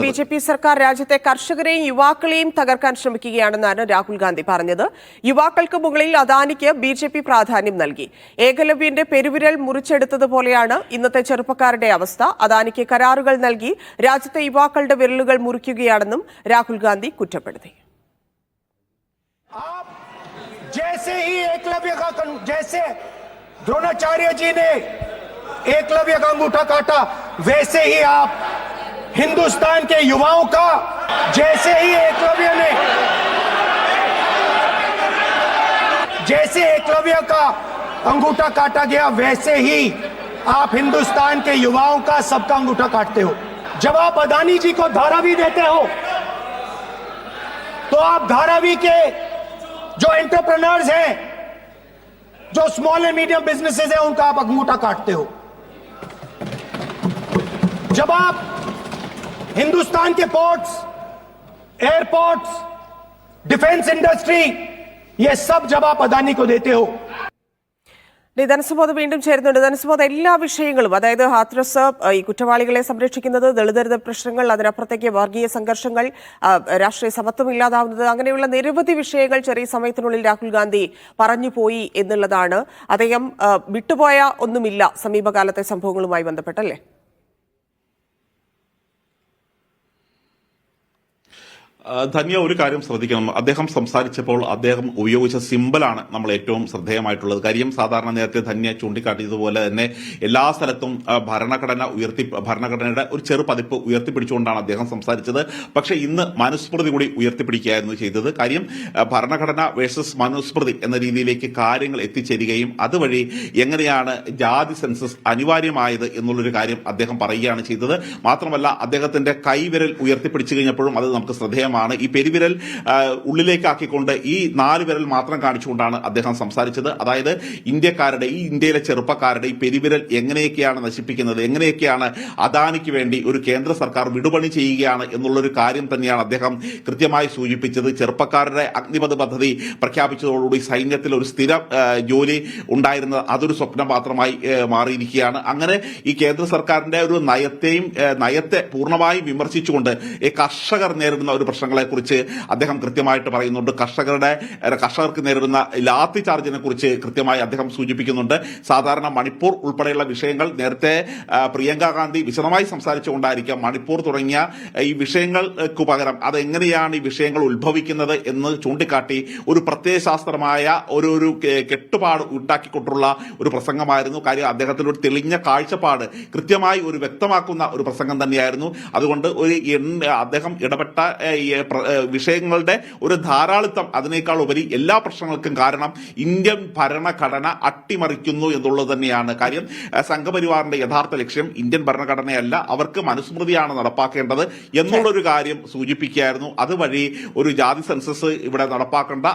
BJP സർക്കാർ രാജ്യത്തെ കർഷകരെയും യുവാക്കളെയും തകർക്കാൻ ശ്രമിക്കുകയാണെന്നാണ് രാഹുൽ ഗാന്ധി പറഞ്ഞത്. യുവാക്കൾക്ക് മുകളിൽ അദാനിക്ക് ബിജെപി പ്രാധാന്യം നൽകി. ഏകലവ്യന്റെ പെരുവിരൽ മുറിച്ചെടുത്തതുപോലെയാണ് ഇന്നത്തെ ചെറുപ്പക്കാരുടെ അവസ്ഥ. അദാനിക്ക് കരാറുകൾ നൽകി രാജ്യത്തെ യുവാക്കളുടെ വിരലുകൾ മുറിക്കുകയാണെന്നും രാഹുൽ ഗാന്ധി കുറ്റപ്പെടുത്തി. जैसे ही एकलव्य का जैसे द्रोणाचार्य जी ने एकलव्य का अंगूठा काटा, वैसे ही आप हिंदुस्तान के युवाओं का, जैसे ही एकलव्य का अंगूठा काटा गया, वैसे ही आप हिंदुस्तान के युवाओं का सबका अंगूठा काटते हो. जब आप अदानी जी को धारावी देते हो तो आप धारावी के जो एंटरप्रेन्योर्स हैं, जो स्मॉल एंड मीडियम बिजनेसेस हैं, उनका आप अंगूठा काटते हो. जब आप हिंदुस्तान के पोर्ट्स, एयरपोर्ट्स, डिफेंस इंडस्ट्री, ये सब जब आप अदानी को देते हो. ധനസുബോധ് വീണ്ടും ചേരുന്നുണ്ട്. ധനസുബോധ്, എല്ലാ വിഷയങ്ങളും, അതായത് ഹാത്രസ്, ഈ കുറ്റവാളികളെ സംരക്ഷിക്കുന്നത്, ദളിതരുടെ പ്രശ്നങ്ങൾ, അതിനപ്പുറത്തേക്ക് വർഗീയ സംഘർഷങ്ങൾ, രാഷ്ട്രീയ സമത്വം ഇല്ലാതാവുന്നത്, അങ്ങനെയുള്ള നിരവധി വിഷയങ്ങൾ ചെറിയ സമയത്തിനുള്ളിൽ രാഹുൽ ഗാന്ധി പറഞ്ഞുപോയി എന്നുള്ളതാണ്. അദ്ദേഹം വിട്ടുപോയ ഒന്നുമില്ല സമീപകാലത്തെ സംഭവങ്ങളുമായി ബന്ധപ്പെട്ടല്ലേ? ധന്യ, ഒരു കാര്യം ശ്രദ്ധിക്കണം. അദ്ദേഹം സംസാരിച്ചപ്പോൾ അദ്ദേഹം ഉപയോഗിച്ച സിമ്പലാണ് നമ്മൾ ഏറ്റവും ശ്രദ്ധേയമായിട്ടുള്ളത്. കാര്യം സാധാരണ നേരത്തെ ധന്യ ചൂണ്ടിക്കാട്ടിയതുപോലെ തന്നെ എല്ലാ സ്ഥലത്തും ഭരണഘടനയുടെ ഒരു ചെറു പതിപ്പ് ഉയർത്തിപ്പിടിച്ചുകൊണ്ടാണ് അദ്ദേഹം സംസാരിച്ചത്. പക്ഷേ ഇന്ന് മനുസ്മൃതി കൂടി ഉയർത്തിപ്പിടിക്കുകയായിരുന്നു ചെയ്തത്. കാര്യം ഭരണഘടന വേഴ്സസ് മനുസ്മൃതി എന്ന രീതിയിലേക്ക് കാര്യങ്ങൾ എത്തിച്ചേരുകയും അതുവഴി എങ്ങനെയാണ് ജാതി സെൻസസ് അനിവാര്യമായത് എന്നുള്ളൊരു കാര്യം അദ്ദേഹം പറയുകയാണ് ചെയ്തത്. മാത്രമല്ല, അദ്ദേഹത്തിന്റെ കൈവിരൽ ഉയർത്തിപ്പിടിച്ചു കഴിഞ്ഞപ്പോഴും അത് നമുക്ക് ശ്രദ്ധേയമാണ്. ഈ പെരുവിരൽ ഉള്ളിലേക്കാക്കിക്കൊണ്ട് ഈ 4 വിരൽ മാത്രം കാണിച്ചുകൊണ്ടാണ് അദ്ദേഹം സംസാരിച്ചത്. അതായത് ഇന്ത്യയിലെ ചെറുപ്പക്കാരുടെ ഈ പെരുവിരൽ എങ്ങനെയൊക്കെയാണ് നശിപ്പിക്കുന്നത്, എങ്ങനെയൊക്കെയാണ് അദാനിക്ക് വേണ്ടി ഒരു കേന്ദ്ര സർക്കാർ വിടുപണി ചെയ്യുകയാണ് എന്നുള്ളൊരു കാര്യം തന്നെയാണ് അദ്ദേഹം കൃത്യമായി സൂചിപ്പിച്ചത്. ചെറുപ്പക്കാരുടെ അഗ്നിപഥ് പദ്ധതി പ്രഖ്യാപിച്ചതോടുകൂടി സൈന്യത്തിൽ ഒരു സ്ഥിര ജോലി ഉണ്ടായിരുന്നത് അതൊരു സ്വപ്നം മാത്രമായി മാറിയിരിക്കുകയാണ്. അങ്ങനെ ഈ കേന്ദ്ര സർക്കാരിന്റെ ഒരു നയത്തെ പൂർണ്ണമായും വിമർശിച്ചുകൊണ്ട് ഈ കർഷകർ നേരിടുന്ന ഒരു പ്രശ്നങ്ങളെക്കുറിച്ച് അദ്ദേഹം കൃത്യമായിട്ട് പറയുന്നുണ്ട്. കർഷകർക്ക് നേരിടുന്ന ലാത്തി ചാർജിനെ കുറിച്ച് കൃത്യമായി അദ്ദേഹം സൂചിപ്പിക്കുന്നുണ്ട്. സാധാരണ മണിപ്പൂർ ഉൾപ്പെടെയുള്ള വിഷയങ്ങൾ നേരത്തെ പ്രിയങ്ക ഗാന്ധി വിശദമായി സംസാരിച്ചുകൊണ്ടായിരിക്കാം മണിപ്പൂർ തുടങ്ങിയ ഈ വിഷയങ്ങൾക്ക് പകരം അതെങ്ങനെയാണ് ഈ വിഷയങ്ങൾ ഉത്ഭവിക്കുന്നത് എന്ന് ചൂണ്ടിക്കാട്ടി ഒരു പ്രത്യയശാസ്ത്രമായ ഒരു കെട്ടുപാട് ഉണ്ടാക്കിക്കൊണ്ടുള്ള ഒരു പ്രസംഗമായിരുന്നു. കാര്യം അദ്ദേഹത്തിന് ഒരു തെളിഞ്ഞ കാഴ്ചപ്പാട് കൃത്യമായി ഒരു വ്യക്തമാക്കുന്ന ഒരു പ്രസംഗം തന്നെയായിരുന്നു. അതുകൊണ്ട് അദ്ദേഹം ഇടപെട്ട വിഷയങ്ങളുടെ ഒരു ധാരാളിത്തം, അതിനേക്കാൾ ഉപരി എല്ലാ പ്രശ്നങ്ങൾക്കും കാരണം ഇന്ത്യൻ ഭരണഘടന അട്ടിമറിക്കുന്നു എന്നുള്ളത് തന്നെയാണ്. കാര്യം സംഘപരിവാറിന്റെ യഥാർത്ഥ ലക്ഷ്യം ഇന്ത്യൻ ഭരണഘടനയല്ല, അവർക്ക് മനുസ്മൃതിയാണ് നടപ്പാക്കേണ്ടത് എന്നുള്ളൊരു കാര്യം സൂചിപ്പിക്കുകയായിരുന്നു. അതുവഴി ഒരു ജാതി സെൻസസ് ഇവിടെ നടപ്പാക്കേണ്ട